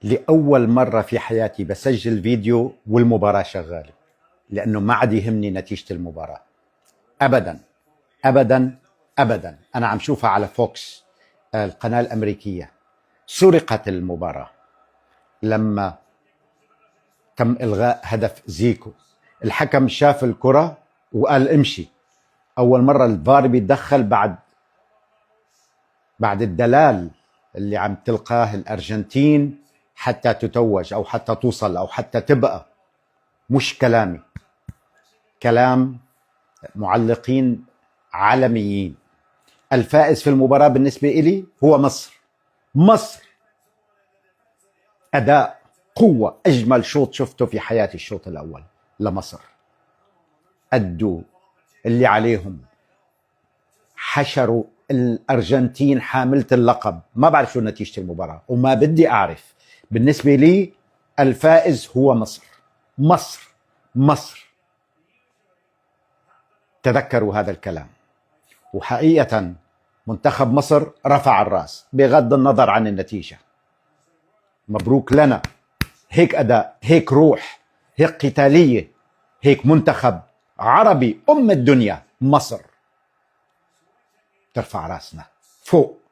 لأول مرة في حياتي بسجل فيديو والمباراة شغالة، لأنه ما عاد يهمني نتيجة المباراة أبدا أبدا أبدا. أنا عم شوفها على فوكس، القناة الأمريكية. سرقت المباراة لما تم إلغاء هدف زيكو. الحكم شاف الكرة وقال امشي. أول مرة الفار بيتدخل بعد الدلال اللي عم تلقاه الأرجنتين حتى تتوج أو حتى توصل أو حتى تبقى. مش كلامي، كلام معلقين عالميين. الفائز في المباراة بالنسبة إلي هو مصر. مصر أداء، قوة، أجمل شوط شفته في حياتي الشوط الأول لمصر. أدوا اللي عليهم، حشروا الأرجنتين حاملة اللقب. ما بعرف شو نتيجة المباراة وما بدي أعرف. بالنسبة لي الفائز هو مصر. مصر مصر. تذكروا هذا الكلام. وحقيقة منتخب مصر رفع الرأس بغض النظر عن النتيجة. مبروك لنا. هيك أداء، هيك روح، هيك قتالية، هيك منتخب عربي الدنيا. مصر ترفع رأسنا فوق.